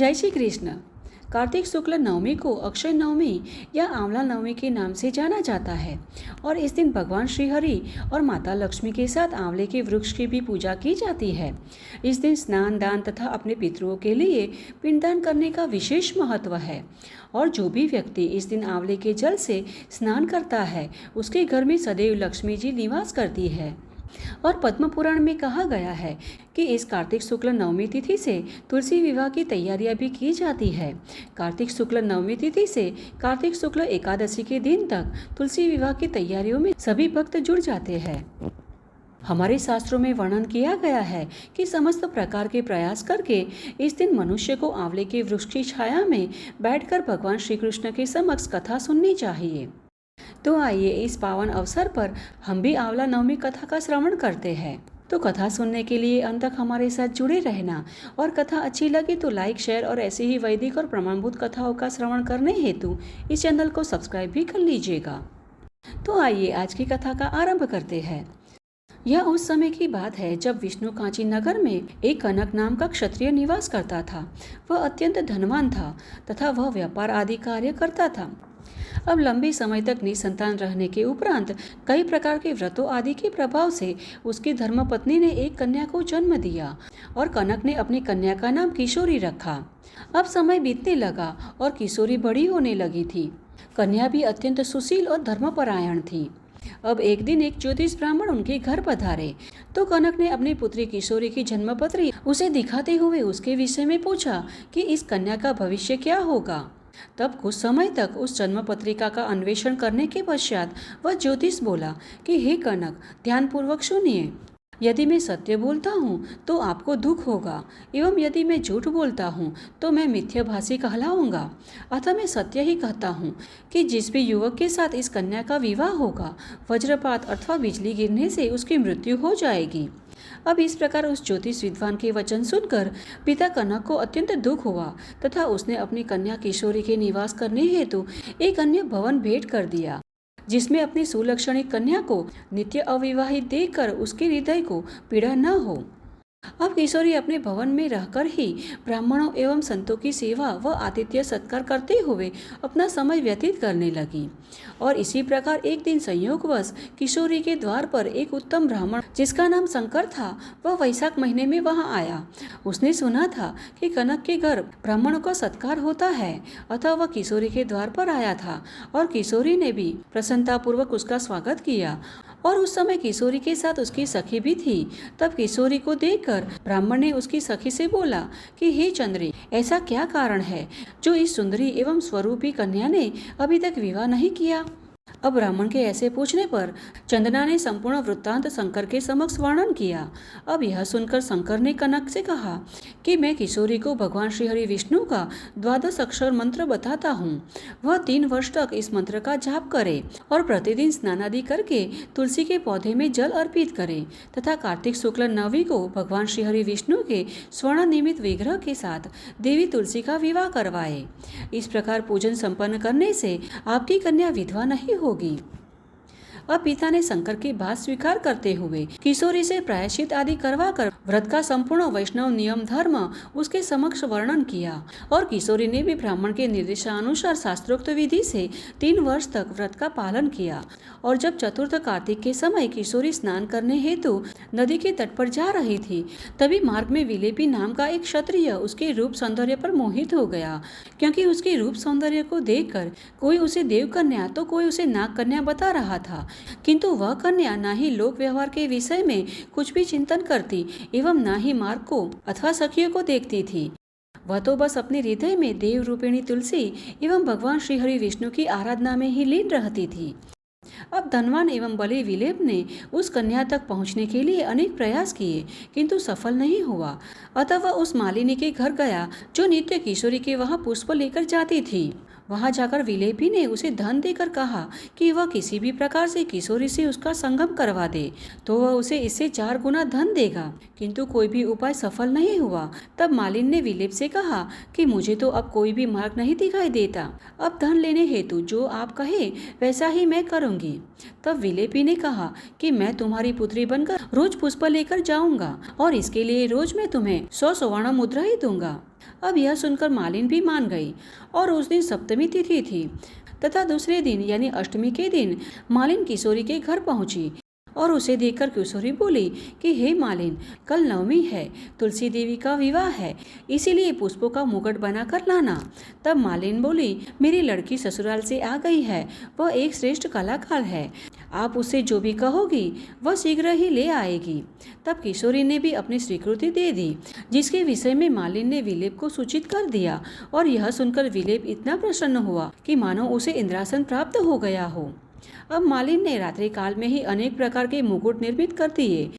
जय श्री कृष्ण। कार्तिक शुक्ल नवमी को अक्षय नवमी या आंवला नवमी के नाम से जाना जाता है और इस दिन भगवान श्री हरि और माता लक्ष्मी के साथ आंवले के वृक्ष की भी पूजा की जाती है। इस दिन स्नान दान तथा अपने पितरों के लिए पिंडदान करने का विशेष महत्व है और जो भी व्यक्ति इस दिन आंवले के जल से स्नान करता है उसके घर में सदैव लक्ष्मी जी निवास करती है। और पद्म पुराण में कहा गया है कि इस कार्तिक शुक्ल नवमी तिथि से तुलसी विवाह की तैयारियां भी की जाती है। कार्तिक शुक्ल नवमी तिथि से कार्तिक शुक्ल एकादशी के दिन तक तुलसी विवाह की तैयारियों में सभी भक्त जुड़ जाते हैं। हमारे शास्त्रों में वर्णन किया गया है कि समस्त प्रकार के प्रयास करके इस दिन मनुष्य को आंवले के वृक्ष की छाया में बैठकर भगवान श्री कृष्ण के समक्ष कथा सुननी चाहिए। तो आइए इस पावन अवसर पर हम भी आंवला नवमी कथा का श्रवण करते हैं। तो कथा सुनने के लिए अंत तक हमारे साथ जुड़े रहना और कथा अच्छी लगी तो लाइक शेयर और ऐसे ही वैदिक और प्रमाणभूत कथाओं का श्रवण करने हेतु इस चैनल को सब्सक्राइब भी कर लीजिएगा। तो आइए आज की कथा का आरंभ करते हैं। यह उस समय की बात है जब विष्णु कांची नगर में एक कनक नाम का क्षत्रिय निवास करता था। वह अत्यंत धनवान था तथा वह व्यापार आदि कार्य करता था। अब लंबे समय तक निसंतान रहने के उपरांत कई प्रकार के व्रतों आदि के प्रभाव से उसकी धर्मपत्नी ने एक कन्या को जन्म दिया और कनक ने अपनी कन्या का नाम किशोरी रखा। अब समय बीतने लगा और किशोरी बड़ी होने लगी थी। कन्या भी अत्यंत सुशील और धर्मपरायण थी। अब एक दिन एक ज्योतिष ब्राह्मण उनके घर पधारे तो कनक ने अपनी पुत्री किशोरी की जन्मपत्री उसे दिखाते हुए उसके विषय में पूछा कि इस कन्या का भविष्य क्या होगा। तब कुछ समय तक उस जन्म पत्रिका का अन्वेषण करने के पश्चात वह ज्योतिष बोला कि हे कनक, ध्यानपूर्वक सुनिए। यदि मैं सत्य बोलता हूँ तो आपको दुख होगा एवं यदि मैं झूठ बोलता हूँ तो मैं मिथ्याभाषी कहलाऊंगा। अतः मैं सत्य ही कहता हूँ कि जिस भी युवक के साथ इस कन्या का विवाह होगा वज्रपात अथवा बिजली गिरने से उसकी मृत्यु हो जाएगी। अब इस प्रकार उस ज्योतिष विद्वान के वचन सुनकर पिता कनक को अत्यंत दुख हुआ तथा उसने अपनी कन्या किशोरी के निवास करने हेतु एक अन्य भवन भेंट कर दिया जिसमें अपनी सुलक्षणी कन्या को नित्य अविवाहित देखकर उसके हृदय को पीड़ा न हो। अब किशोरी अपने भवन में रहकर ही ब्राह्मणों एवं संतों की सेवा व आतिथ्य सत्कार करते हुए अपना समय व्यतीत करने लगी। और इसी प्रकार एक दिन संयोगवश किशोरी के द्वार पर एक उत्तम ब्राह्मण जिसका नाम शंकर था वह वैशाख महीने में वहां आया। उसने सुना था कि कनक के घर ब्राह्मणों का सत्कार होता है, अतः वह किशोरी के द्वार पर आया था और किशोरी ने भी प्रसन्नतापूर्वक उसका स्वागत किया। और उस समय किशोरी के साथ उसकी सखी भी थी। तब किशोरी को देखकर ब्राह्मण ने उसकी सखी से बोला कि हे चंद्री, ऐसा क्या कारण है जो इस सुंदरी एवं स्वरूपी कन्या ने अभी तक विवाह नहीं किया। अब ब्राह्मण के ऐसे पूछने पर चंदना ने संपूर्ण वृत्तांत शंकर के समक्ष वर्णन किया। अब यह सुनकर शंकर ने कनक से कहा कि मैं किशोरी को भगवान श्री हरि विष्णु का 12 अक्षर मंत्र बताता हूँ। वह 3 वर्ष तक इस मंत्र का जाप करे और प्रतिदिन स्नान आदि करके तुलसी के पौधे में जल अर्पित करे तथा कार्तिक शुक्ल नवमी को भगवान श्री हरि विष्णु के स्वर्ण निर्मित विग्रह के साथ देवी तुलसी का विवाह करवाए। इस प्रकार पूजन संपन्न करने से आपकी कन्या विधवा नहीं होगी। अब पिता ने शंकर की बात स्वीकार करते हुए किशोरी से प्रायश्चित आदि करवाकर व्रत का संपूर्ण वैष्णव नियम धर्म उसके समक्ष वर्णन किया और किशोरी ने भी ब्राह्मण के निर्देशानुसार शास्त्रोक्त विधि से 3 वर्ष तक व्रत का पालन किया। और जब चतुर्थ कार्तिक के समय किशोरी स्नान करने हेतु नदी के तट पर जा रही थी तभी मार्ग में विलेपी नाम का एक क्षत्रिय उसके रूप सौंदर्य पर मोहित हो गया, क्योंकि उसके रूप सौंदर्य को देखकर कोई उसे देव कन्या तो कोई उसे नाग कन्या बता रहा था, किंतु वह कन्या ना ही लोक व्यवहार के विषय में कुछ भी चिंतन करती एवं ना ही मार्ग को अथवा सखियों को देखती थी। वह तो बस अपने हृदय में देव रूपिणी तुलसी एवं भगवान श्री हरि विष्णु की आराधना में ही लीन रहती थी। अब धनवान एवं बलि विलेप ने उस कन्या तक पहुंचने के लिए अनेक प्रयास किए किंतु सफल नहीं हुआ। अतः वह उस मालिनी के घर गया जो नित्य किशोरी के वहां पुष्प लेकर जाती थी। वहां जाकर विलेपी ने उसे धन देकर कहा कि वह किसी भी प्रकार से किशोरी से उसका संगम करवा दे तो वह उसे इससे 4 गुना धन देगा, किंतु कोई भी उपाय सफल नहीं हुआ। तब मालिन ने विलेप से कहा कि मुझे तो अब कोई भी मार्ग नहीं दिखाई देता, अब धन लेने हेतु जो आप कहे वैसा ही मैं करूंगी। तब विलेपी ने कहा कि मैं तुम्हारी पुत्री बनकर रोज पुष्प लेकर जाऊंगा और इसके लिए रोज मैं तुम्हें 100 स्वर्ण मुद्रा ही दूंगा। अब यह सुनकर मालिन भी मान गई और उस दिन सप्तमी तिथि थी तथा दूसरे दिन यानी अष्टमी के दिन मालिन किशोरी के घर पहुंची और उसे देखकर किशोरी बोली कि हे मालिन, कल नवमी है, तुलसी देवी का विवाह है, इसीलिए पुष्पों का मुकुट बनाकर लाना। तब मालिन बोली, मेरी लड़की ससुराल से आ गई है, वह एक श्रेष्ठ कलाकार है, आप उससे जो भी कहोगी वह शीघ्र ही ले आएगी। तब किशोरी ने भी अपनी स्वीकृति दे दी, जिसके विषय में मालिन ने विलेप को सूचित कर दिया और यह सुनकर विलेप इतना प्रसन्न हुआ कि मानो उसे इंद्रासन प्राप्त हो गया हो। अब मालिन ने रात्रि काल में ही अनेक प्रकार के मुकुट निर्मित कर दिए।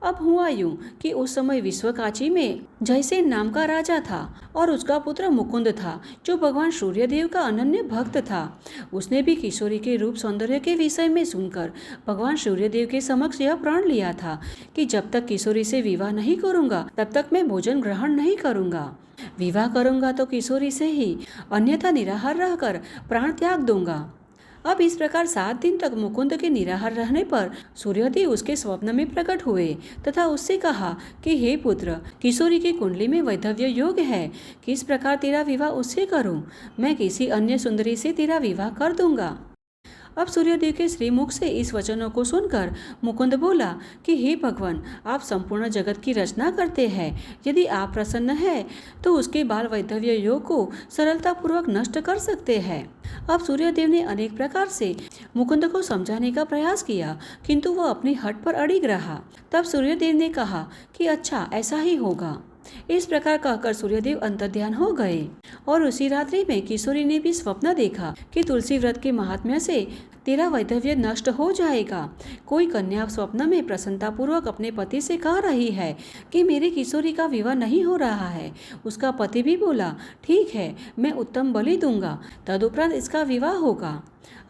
अब हुआ यूं कि उस समय विश्वकाची में जयसेन नाम का राजा था और उसका पुत्र मुकुंद था, जो भगवान सूर्यदेव का अनन्य भक्त था। उसने भी किशोरी के रूप सौंदर्य के विषय में सुनकर भगवान सूर्यदेव के समक्ष यह प्रण लिया था कि जब तक किशोरी से विवाह नहीं करूंगा तब तक मैं भोजन ग्रहण नहीं करूंगा। विवाह करूंगा तो किशोरी से ही, अन्यथा निराहार रहकर प्राण त्याग दूंगा। अब इस प्रकार 7 दिन तक मुकुंद के निराहार रहने पर सूर्यदेव उसके स्वप्न में प्रकट हुए तथा उससे कहा कि हे पुत्र, किशोरी की कुंडली में वैधव्य योग है, किस प्रकार तेरा विवाह उससे करूं? मैं किसी अन्य सुंदरी से तेरा विवाह कर दूंगा। अब सूर्यदेव के श्रीमुख से इस वचनों को सुनकर मुकुंद बोला कि हे भगवान, आप संपूर्ण जगत की रचना करते हैं, यदि आप प्रसन्न हैं तो उसके बाल वैधव्य योग को सरलतापूर्वक नष्ट कर सकते हैं। अब सूर्यदेव ने अनेक प्रकार से मुकुंद को समझाने का प्रयास किया, किंतु वह अपनी हट पर अड़िग रहा। तब सूर्यदेव ने कहा कि अच्छा, ऐसा ही होगा। इस प्रकार कहकर सूर्यदेव अंतर्ध्यान हो गए और उसी रात्रि में किशोरी ने भी स्वप्न देखा कि तुलसी व्रत के महात्म्य से तेरा वैधव्य नष्ट हो जाएगा। कोई कन्या स्वप्न में प्रसन्नता पूर्वक अपने पति से कह रही है कि मेरी किशोरी का विवाह नहीं हो रहा है। उसका पति भी बोला, ठीक है, मैं उत्तम बलि दूंगा, तदुपरांत इसका विवाह होगा।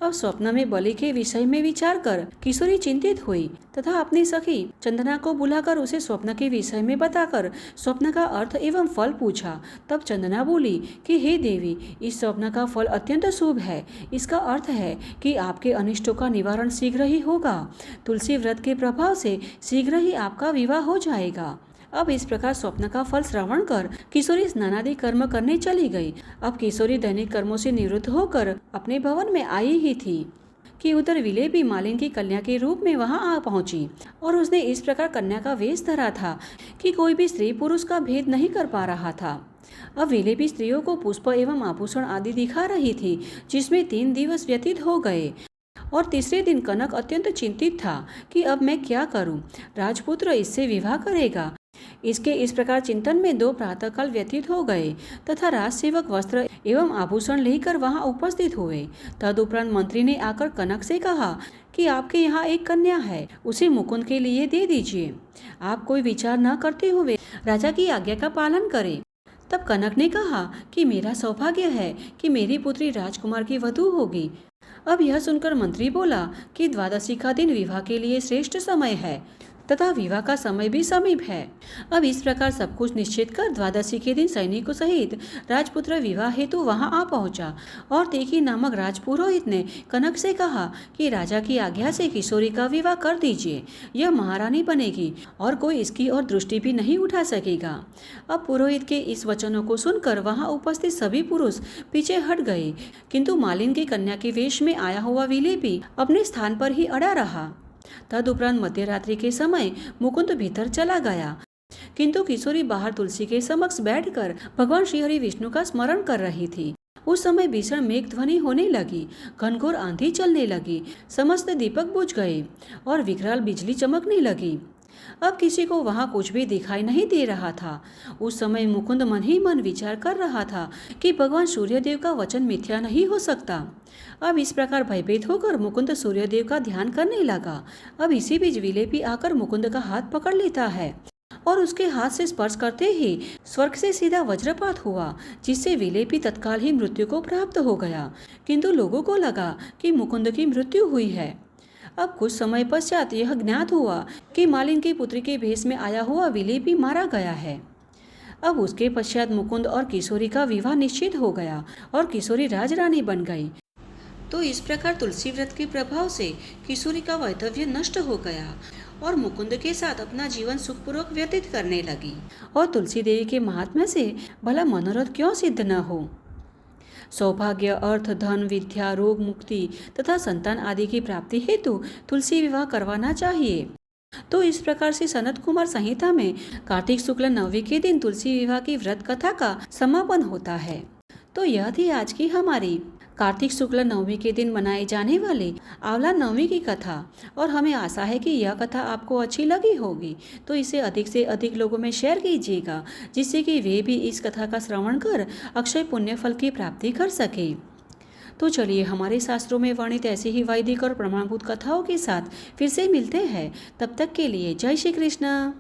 अब स्वप्न में बलि के विषय में विचार कर किशोरी चिंतित हुई तथा अपनी सखी चंदना को बुलाकर उसे स्वप्न के विषय में बताकर स्वप्न का अर्थ एवं फल पूछा। तब चंदना बोली कि हे देवी, इस स्वप्न का फल अत्यंत शुभ है। इसका अर्थ है कि आपके अनिष्टों का निवारण शीघ्र ही होगा। तुलसी व्रत के प्रभाव से शीघ्र ही आपका विवाह हो जाएगा। अब इस प्रकार स्वप्न का फल श्रवण कर किशोरी स्नानादि कर्म करने चली गई। अब किशोरी दैनिक कर्मों से निवृत्त होकर अपने भवन में आई ही थी कि उधर विलेप भी मालिन की कन्या के रूप में वहां आ पहुंची और उसने इस प्रकार कन्या का वेश धरा था कि कोई भी स्त्री पुरुष का भेद नहीं कर पा रहा था। अब विलेपी स्त्रियों को पुष्प एवं आभूषण आदि दिखा रही थी, जिसमें 3 दिवस व्यतीत हो गए और तीसरे दिन कनक अत्यंत चिंतित था कि अब मैं क्या करूं, राजपुत्र इससे विवाह करेगा। इसके इस प्रकार चिंतन में 2 प्रातःकाल व्यतीत हो गए तथा राजसेवक वस्त्र एवं आभूषण लेकर वहां उपस्थित हुए। तदुपरांत मंत्री ने आकर कनक से कहा कि आपके यहाँ एक कन्या है, उसे मुकुंद के लिए दे दीजिए। आप कोई विचार न करते हुए राजा की आज्ञा का पालन करें। तब कनक ने कहा कि मेरा सौभाग्य है कि मेरी पुत्री राजकुमार की वधू होगी। अब यह सुनकर मंत्री बोला कि द्वादशी का दिन विवाह के लिए श्रेष्ठ समय है तथा विवाह का समय भी समीप है। अब इस प्रकार सब कुछ निश्चित कर द्वादशी के दिन सैनिकों सहित राजपुत्र विवाह हेतु वहां आ पहुंचा और तेकी नामक राजपुरोहित ने कनक से कहा कि राजा की आज्ञा से किशोरी का विवाह कर दीजिए, यह महारानी बनेगी और कोई इसकी ओर दृष्टि भी नहीं उठा सकेगा। अब पुरोहित के इस वचनों को सुनकर वहां उपस्थित सभी पुरुष पीछे हट गए, किंतु मालिन की कन्या के वेश में आया हुआ विलेपी अपने स्थान पर ही अड़ा रहा। तदुपरांत मध्यरात्रि के समय मुकुंद भीतर चला गया, किंतु किशोरी बाहर तुलसी के समक्ष बैठकर भगवान श्रीहरि विष्णु का स्मरण कर रही थी। उस समय भीषण मेघ ध्वनि होने लगी, घनघोर आंधी चलने लगी, समस्त दीपक बुझ गए और विकराल बिजली चमकने लगी। अब किसी को वहां कुछ भी दिखाई नहीं दे रहा था। उस समय मुकुंद मन ही मन विचार कर रहा था कि भगवान सूर्यदेव का वचन मिथ्या नहीं हो सकता। अब इस प्रकार भयभीत होकर मुकुंद सूर्यदेव का ध्यान करने लगा। अब इसी बीच विलेपी आकर मुकुंद का हाथ पकड़ लेता है और उसके हाथ से स्पर्श करते ही स्वर्ग से सीधा वज्रपात हुआ, जिससे विलेपी तत्काल ही मृत्यु को प्राप्त हो गया। किंतु लोगों को लगा कि मुकुंद की मृत्यु हुई है। अब कुछ समय पश्चात यह ज्ञात हुआ कि मालिन की पुत्री के भेष में आया हुआ विलेपी मारा गया है। अब उसके पश्चात मुकुंद और किशोरी का विवाह निश्चित हो गया और किशोरी राजरानी बन गई। तो इस प्रकार तुलसी व्रत के प्रभाव से किशोरी का वैधव्य नष्ट हो गया और मुकुंद के साथ अपना जीवन सुखपूर्वक व्यतीत करने लगी। और तुलसी देवी के महात्म्य से भला मनोरथ क्यों सिद्ध न हो। सौभाग्य, अर्थ, धन, विद्या, रोग मुक्ति तथा संतान आदि की प्राप्ति हेतु तुलसी विवाह करवाना चाहिए। तो इस प्रकार से सनत कुमार संहिता में कार्तिक शुक्ल नवमी के दिन तुलसी विवाह की व्रत कथा का समापन होता है। तो यह थी आज की हमारी कार्तिक शुक्ल नवमी के दिन मनाए जाने वाले आंवला नवमी की कथा। और हमें आशा है कि यह कथा आपको अच्छी लगी होगी। तो इसे अधिक से अधिक लोगों में शेयर कीजिएगा, जिससे कि वे भी इस कथा का श्रवण कर अक्षय पुण्य फल की प्राप्ति कर सके। तो चलिए हमारे शास्त्रों में वर्णित ऐसे ही वैदिक और प्रमाणभूत कथाओं के साथ फिर से मिलते हैं। तब तक के लिए जय श्री कृष्ण।